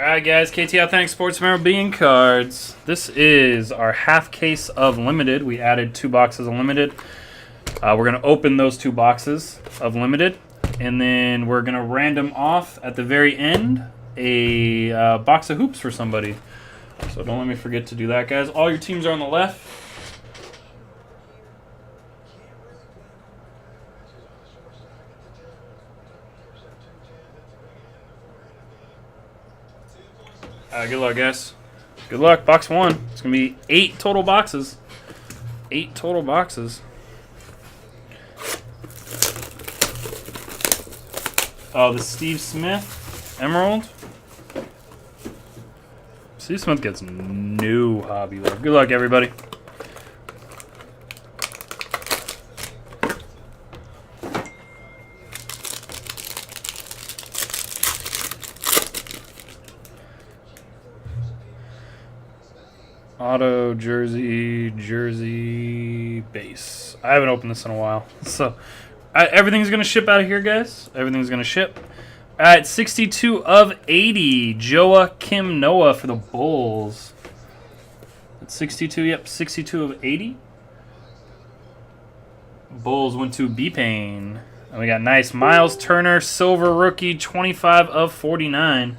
Alright guys, KTAuthentics Sports Memorabilia cards. This is our half case of limited. We added 2 boxes of limited. We're going to open those 2 boxes of limited, and then we're going to random off at the very end a box of hoops for somebody. So don't let me forget to do that, guys. All your teams are on the left. Good luck, guys. Good luck. Box 1. It's going to be 8 total boxes. 8 total boxes. Oh, the Steve Smith Emerald. Steve Smith gets no hobby love. Good luck, everybody. Auto, jersey, base. I haven't opened this in a while. So, everything's going to ship out of here, guys. Everything's going to ship. At 62 of 80, Joakim Noah for the Bulls. At 62, yep, 62 of 80. Bulls went to B-Pain. And we got nice Miles Turner, silver rookie, 25 of 49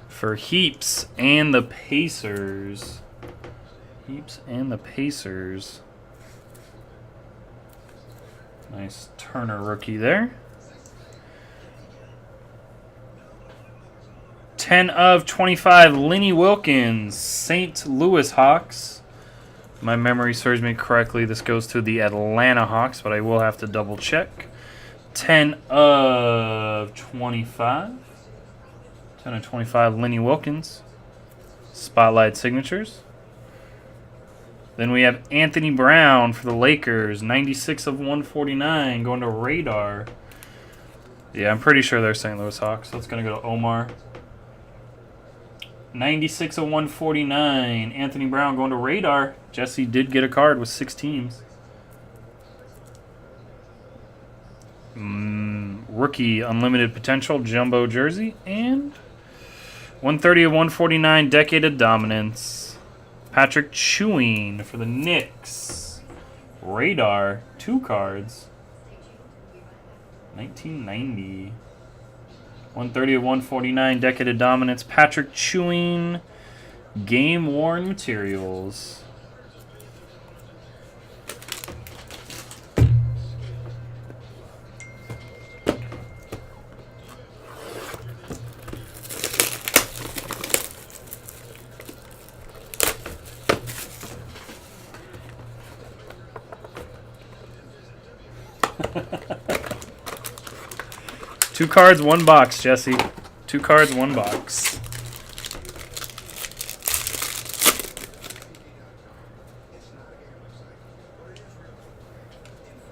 for Heaps and the Pacers. Heaps and the Pacers. Nice Turner rookie there. 10 of 25, Lenny Wilkins, St. Louis Hawks. My memory serves me correctly. This goes to the Atlanta Hawks, but I will have to double check. 10 of 25. 10 of 25, Lenny Wilkins. Spotlight signatures. Then we have Anthony Brown for the Lakers, 96 of 149, going to Radar. Yeah, I'm pretty sure they're St. Louis Hawks. That's going to go to Omar. 96 of 149, Anthony Brown going to Radar. Jesse did get a card with 6 teams. Rookie Unlimited Potential, Jumbo Jersey. And 130 of 149, Decade of Dominance. Patrick Chewing for the Knicks. Radar, 2 cards. 1990. 130 of 149, Decade of Dominance. Patrick Chewing. Game Worn Materials. Two cards, 1 box, Jesse. 2 cards, 1 box.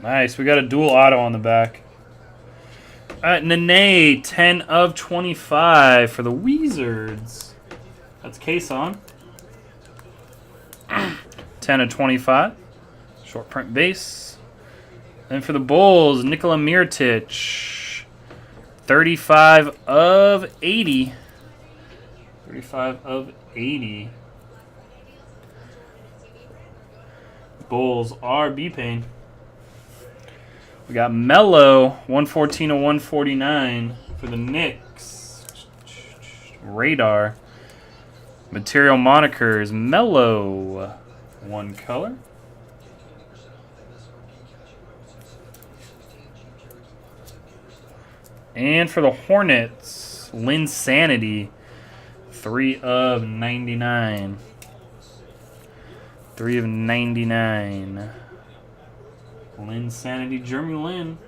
Nice. We got a dual auto on the back. Nene, 10 of 25 for the Wizards. That's case on. 10 of 25. Short print base. And for the Bulls, Nikola Mirotic. 35 of 80. 35 of 80. Bulls are B-Pain. We got Melo, 114 of 149 for the Knicks. Radar. Material monikers, Melo. 1 color. And for the Hornets, Linsanity, 3 of 99. 3 of 99. Linsanity, Jeremy Lin.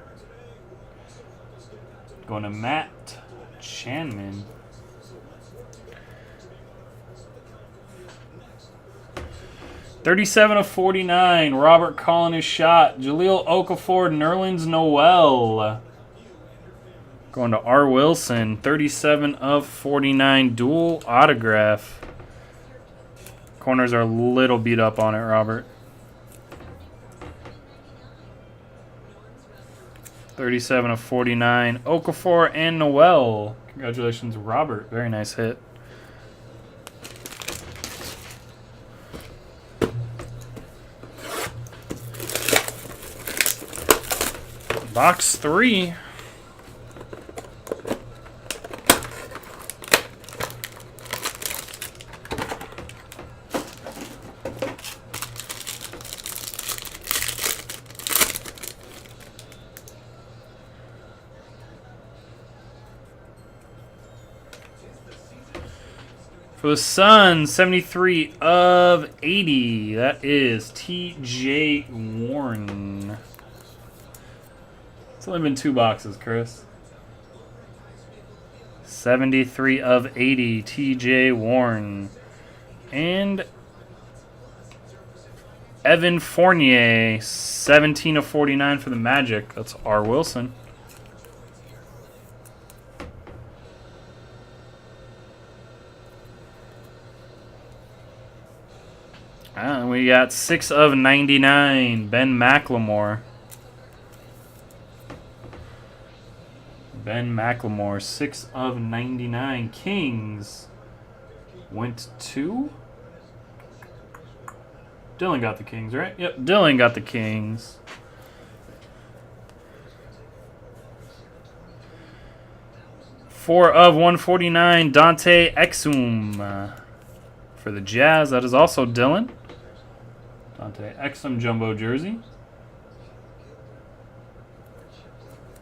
Going to Matt Chanman. $37 of 49. Robert calling his shot. Jahlil Okafor, Nerlens Noel. Going to R. Wilson, 37 of 49, dual autograph. Corners are a little beat up on it, Robert. 37 of 49. Okafor and Noel. Congratulations, Robert. Very nice hit. Box 3. For the Suns, 73 of 80. That is T.J. Warren. It's only been 2 boxes, Chris. 73 of 80, T.J. Warren. And Evan Fournier, 17 of 49 for the Magic. That's R. Wilson. And we got 6 of 99, Ben McLemore. Ben McLemore, 6 of 99. Kings went to... Dylan got the Kings, right? Yep, Dylan got the Kings. Four of 149, Dante Exum. For the Jazz, that is also Dylan. Dante Exum jumbo jersey.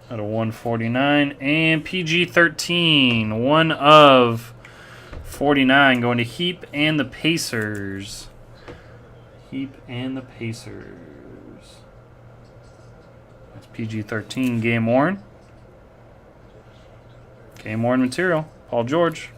Out of 149. And PG-13, 1 of 49, going to Heap and the Pacers. Heap and the Pacers. That's PG-13, game worn. Game worn material, Paul George.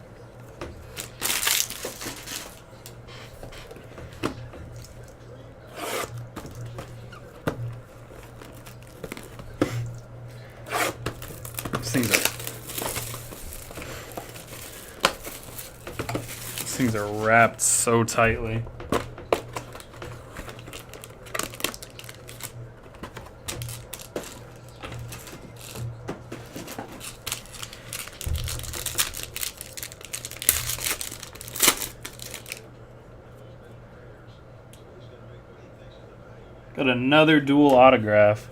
These things are wrapped so tightly. Got another dual autograph.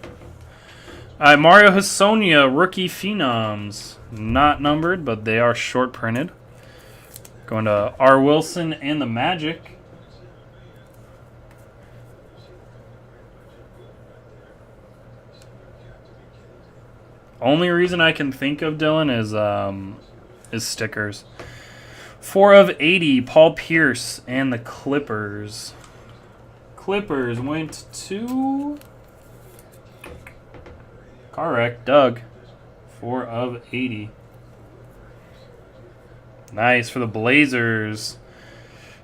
Mario Hessonia, rookie phenoms. Not numbered, but they are short printed. Going to R. Wilson and the Magic. Only reason I can think of, Dylan, is stickers. 4 of 80, Paul Pierce and the Clippers. Clippers went to... Correct, Doug. 4 of 80. Nice for the Blazers.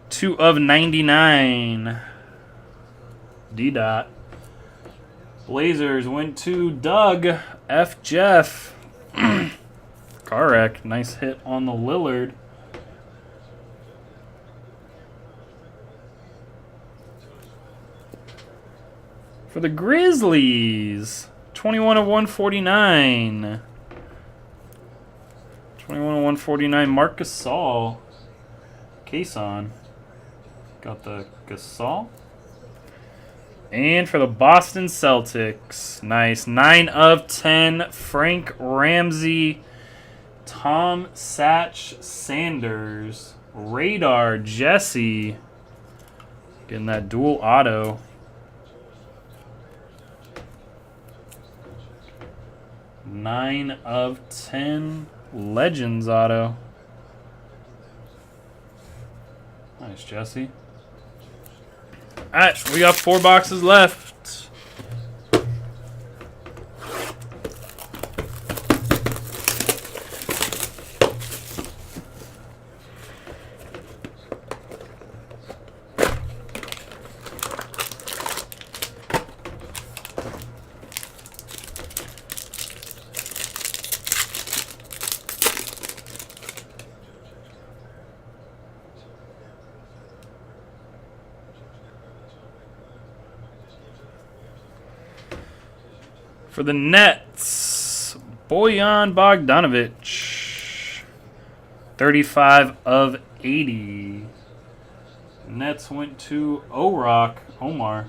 2 of 99. D-Dot. Blazers went to Doug F. Jeff. Correct. Nice hit on the Lillard. For the Grizzlies, 21 of 149. 21 of 149, Marc Gasol. Case on. Got the Gasol. And for the Boston Celtics, nice. 9 of 10, Frank Ramsey, Tom Satch Sanders, Radar Jesse. Getting that dual auto. Nine of 10, Legends auto. Nice, Jesse. All right, we got 4 boxes left. For the Nets, Bojan Bogdanovic, 35 of 80. Nets went to Omar.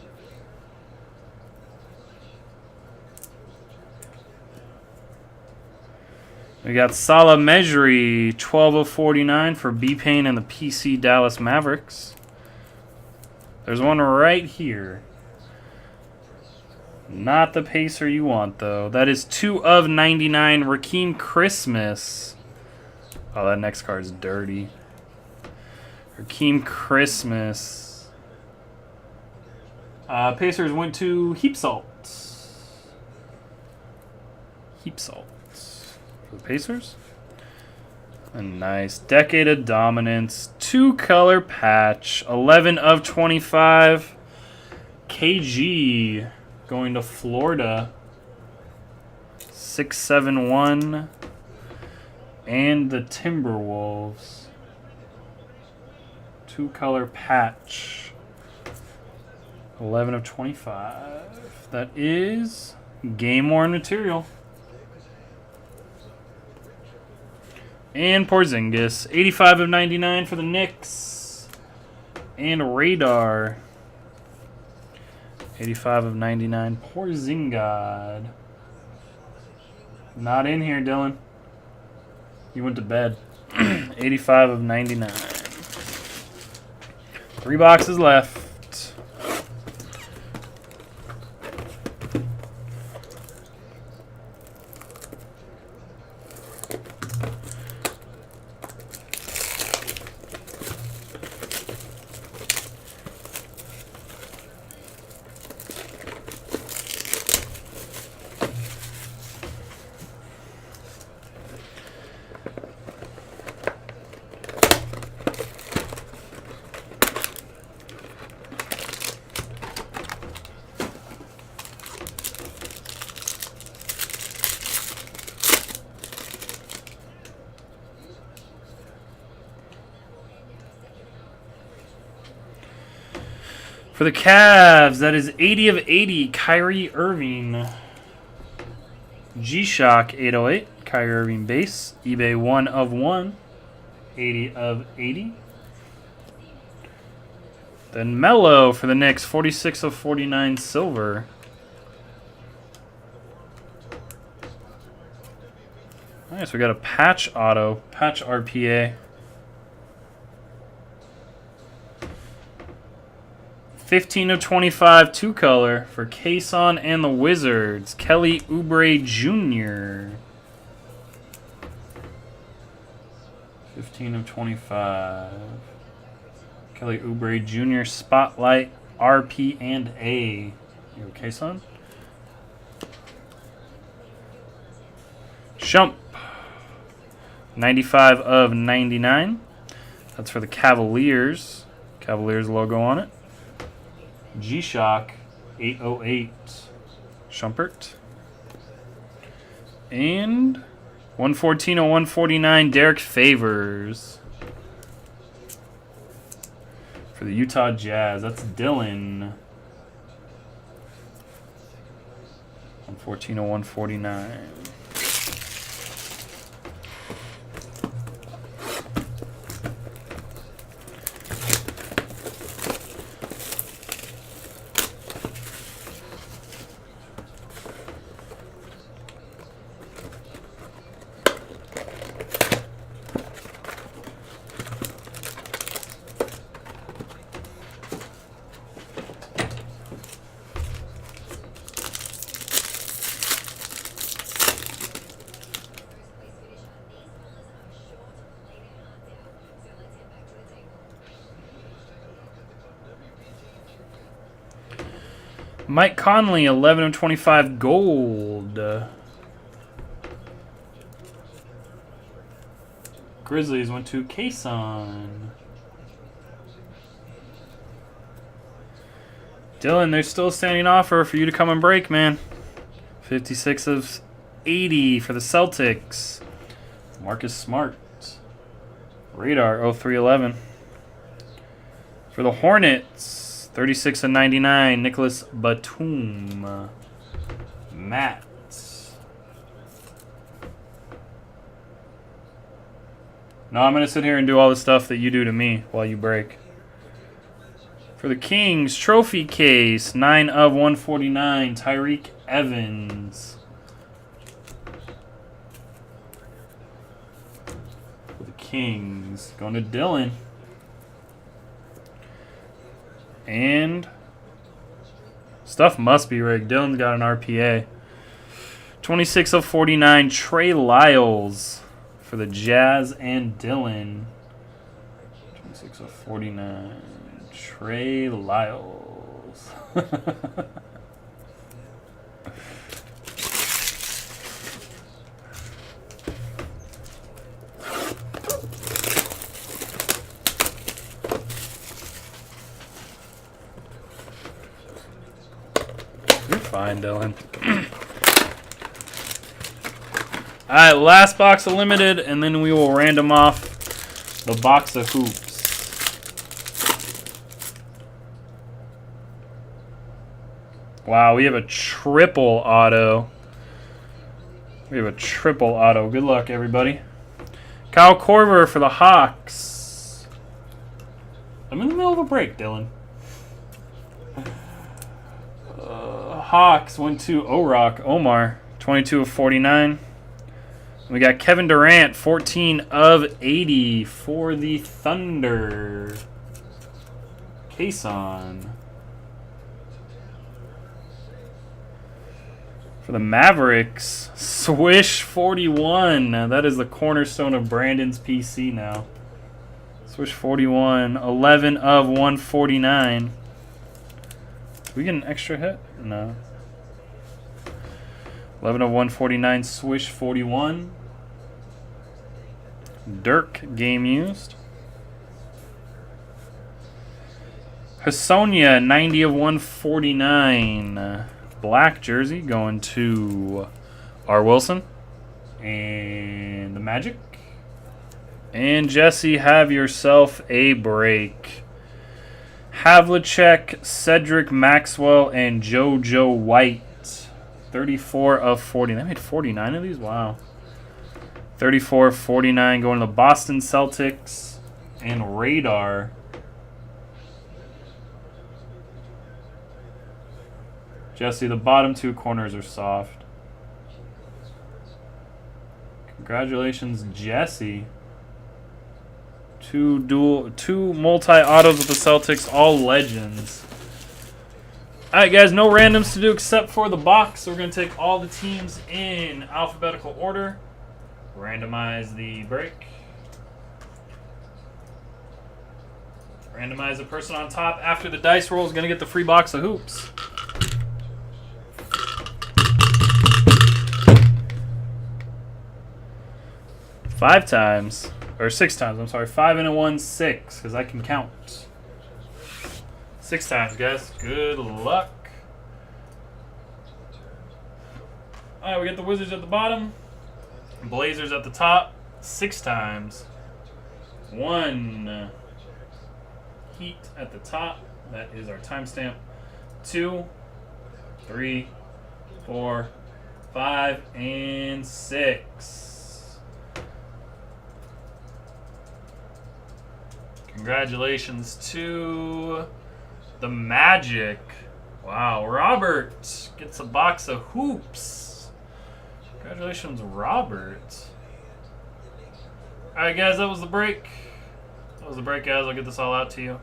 We got Salah Mejri, 12 of 49 for B-Pain and the PC Dallas Mavericks. There's one right here. Not the Pacer you want, though. That is 2 of 99, Rakeem Christmas. Oh, that next card's dirty. Rakeem Christmas. Pacers went to Heap Salt. Heap Salt. For the Pacers. A nice Decade of Dominance. 2-color patch. 11 of 25. KG. Going to Florida. 671. And the Timberwolves. 2-color patch. 11 of 25. That is game-worn material. And Porzingis. 85 of 99 for the Knicks. And Radar. 85 of 99. Porzingis. Not in here, Dylan. You went to bed. 85 of 99. 3 boxes left. For the Cavs, that is 80 of 80, Kyrie Irving. G-Shock 808, Kyrie Irving base. eBay 1 of 1, 80 of 80. Then Melo for the Knicks, 46 of 49 silver. Nice, we got a patch auto, patch RPA. 15 of 25, 2-color for Kason and the Wizards. Kelly Oubre Jr. 15 of 25. Kelly Oubre Jr. Spotlight, RP, and A. You okay, son? Shump. 95 of 99. That's for the Cavaliers. Cavaliers logo on it. G-Shock 808 Shumpert. And 114 of 149 Derek Favors for the Utah Jazz. That's Dylan. 114 of 149. Mike Conley, 11 of 25 gold. Grizzlies went to Kason. Dylan, there's still a standing offer for you to come and break, man. 56 of 80 for the Celtics. Marcus Smart. Radar, 0311. For the Hornets. 36 of 99, Nicholas Batum. Matt. No, I'm going to sit here and do all the stuff that you do to me while you break. For the Kings, trophy case, 9 of 149, Tyreek Evans. Kings. Going to Dylan. And stuff must be rigged. Dylan's got an RPA. 26 of 49, Trey Lyles for the Jazz and Dylan. 26 of 49, Trey Lyles. You're fine, Dylan. Alright, last box of limited, and then we will random off the box of hoops. Wow, we have a triple auto. We have a triple auto. Good luck, everybody. Kyle Korver for the Hawks. I'm in the middle of a break, Dylan. Hawks went to O-Rock. Omar, 22 of 49. We got Kevin Durant, 14 of 80 for the Thunder. Kason. For the Mavericks, Swish 41. That is the cornerstone of Brandon's PC now. Swish 41, 11 of 149. Did we get an extra hit? No. 11 of 149, Swish 41. Dirk, game used. Hasonia, 90 of 149. Black jersey going to R. Wilson. And the Magic. And Jesse, have yourself a break. Havlicek, Cedric Maxwell, and JoJo White. 34 of 40. They made 49 of these? Wow. 34 of 49 going to the Boston Celtics. And Radar. Jesse, the bottom two corners are soft. Congratulations, Jesse. Two multi-autos with the Celtics, all legends. Alright guys, no randoms to do except for the box. So we're going to take all the teams in alphabetical order. Randomize the break. Randomize the person on top after the dice roll is going to get the free box of hoops. Five times. Or 6 times, I'm sorry. 5 and a 1, 6, because I can count. 6 times, guys. Good luck. Alright, we got the Wizards at the bottom. Blazers at the top. 6 times. 1. Heat at the top. That is our timestamp. 2, 3, 4, 5, and 6. Congratulations to the Magic. Wow, Robert gets a box of hoops. Congratulations, Robert. Alright, guys, that was the break. That was the break, guys. I'll get this all out to you.